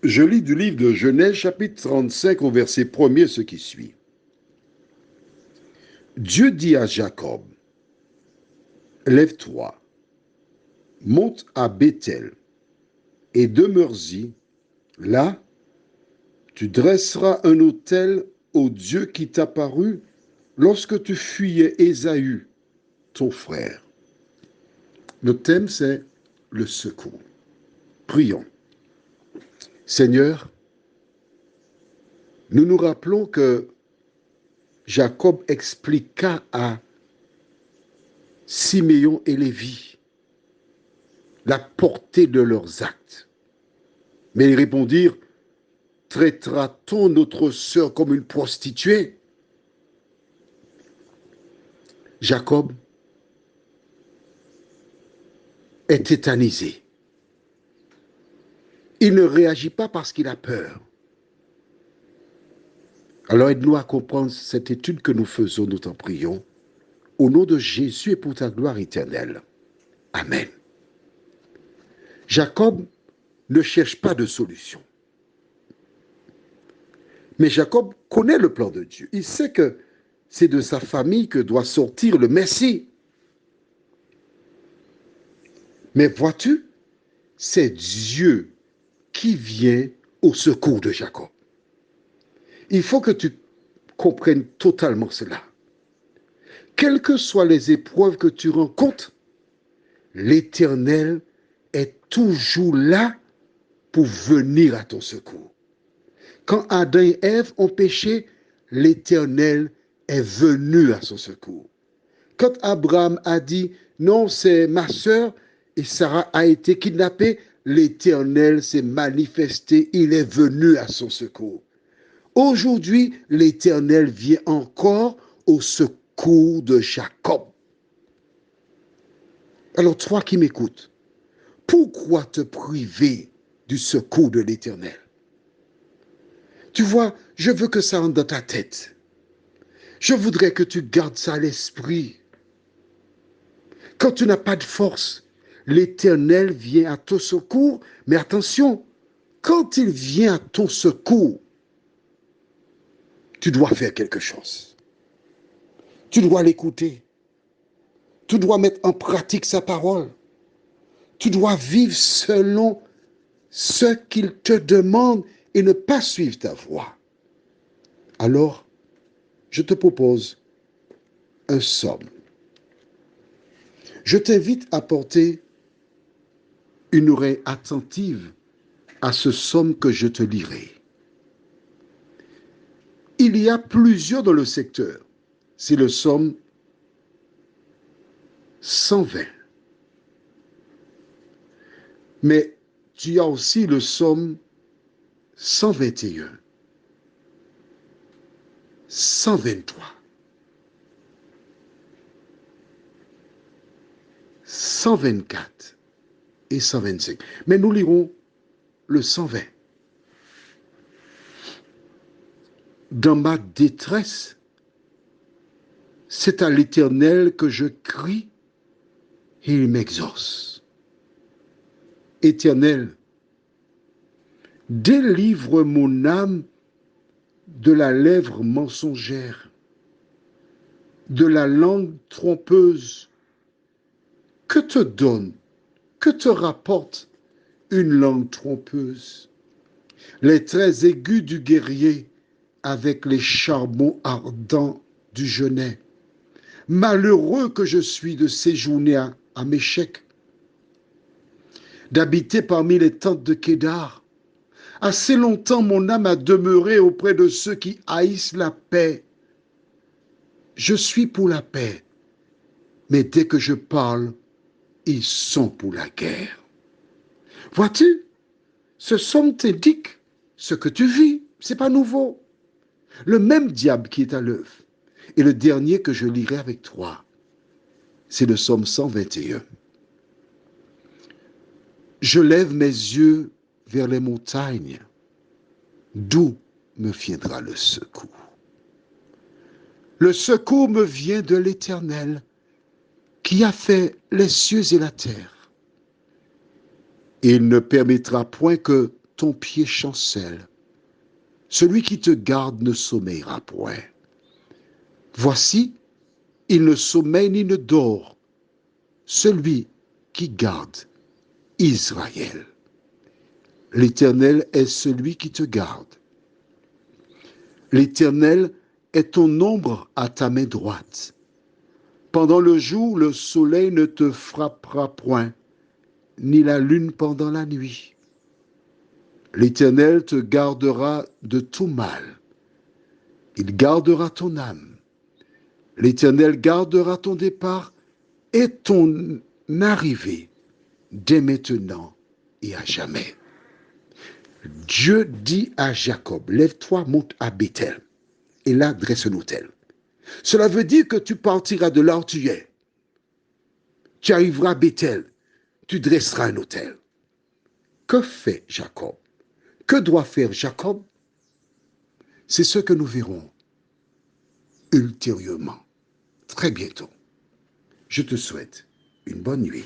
Je lis du livre de Genèse, chapitre 35, au verset 1er, ce qui suit. Dieu dit à Jacob, lève-toi, monte à Béthel et demeure-y. Là, tu dresseras un autel au Dieu qui t'apparut lorsque tu fuyais Ésaü, ton frère. Le thème, c'est le secours. Prions. Seigneur, nous nous rappelons que Jacob expliqua à Siméon et Lévi la portée de leurs actes. Mais ils répondirent, traitera-t-on notre sœur comme une prostituée? Jacob est tétanisé. Il ne réagit pas parce qu'il a peur. Alors aide-nous à comprendre cette étude que nous faisons, nous t'en prions, au nom de Jésus et pour ta gloire éternelle. Amen. Jacob ne cherche pas de solution. Mais Jacob connaît le plan de Dieu. Il sait que c'est de sa famille que doit sortir le Messie. Mais vois-tu, c'est Dieu qui vient au secours de Jacob. Il faut que tu comprennes totalement cela. Quelles que soient les épreuves que tu rencontres, l'Éternel est toujours là pour venir à ton secours. Quand Adam et Ève ont péché, l'Éternel est venu à son secours. Quand Abraham a dit « Non, c'est ma sœur » et Sarah a été kidnappée, l'Éternel s'est manifesté, il est venu à son secours. Aujourd'hui, l'Éternel vient encore au secours de Jacob. Alors toi qui m'écoutes, pourquoi te priver du secours de l'Éternel? Tu vois, je veux que ça entre dans ta tête. Je voudrais que tu gardes ça à l'esprit. Quand tu n'as pas de force, l'Éternel vient à ton secours, mais attention, quand il vient à ton secours, tu dois faire quelque chose. Tu dois l'écouter. Tu dois mettre en pratique sa parole. Tu dois vivre selon ce qu'il te demande et ne pas suivre ta voie. Alors, je te propose un psaume. Je t'invite à porter une oreille attentive à ce psaume que je te lirai. Il y a plusieurs dans le secteur. C'est le psaume 120. Mais tu as aussi le psaume 121, 123, 124 et 125. Mais nous lirons le 120. Dans ma détresse, c'est à l'Éternel que je crie et il m'exauce. Éternel, délivre mon âme de la lèvre mensongère, de la langue trompeuse. Que te donne, que te rapporte une langue trompeuse? Les traits aigus du guerrier avec les charbons ardents du genêt. Malheureux que je suis de séjourner à Méchec, d'habiter parmi les tentes de Kédar. Assez longtemps mon âme a demeuré auprès de ceux qui haïssent la paix. Je suis pour la paix, mais dès que je parle, ils sont pour la guerre. Vois-tu, ce psaume t'indique ce que tu vis, c'est pas nouveau. Le même diable qui est à l'œuvre. Et le dernier que je lirai avec toi, c'est le psaume 121. Je lève mes yeux vers les montagnes. D'où me viendra le secours? Le secours me vient de l'Éternel, qui a fait les cieux et la terre. Il ne permettra point que ton pied chancelle. Celui qui te garde ne sommeillera point. Voici, il ne sommeille ni ne dort, celui qui garde Israël. L'Éternel est celui qui te garde. L'Éternel est ton ombre à ta main droite. Pendant le jour, le soleil ne te frappera point, ni la lune pendant la nuit. L'Éternel te gardera de tout mal. Il gardera ton âme. L'Éternel gardera ton départ et ton arrivée dès maintenant et à jamais. Dieu dit à Jacob, lève-toi, monte à Bethel, et là dresse un autel. Cela veut dire que tu partiras de là où tu es. Tu arriveras à Bethel, tu dresseras un autel. Que fait Jacob? Que doit faire Jacob? C'est ce que nous verrons ultérieurement, très bientôt. Je te souhaite une bonne nuit.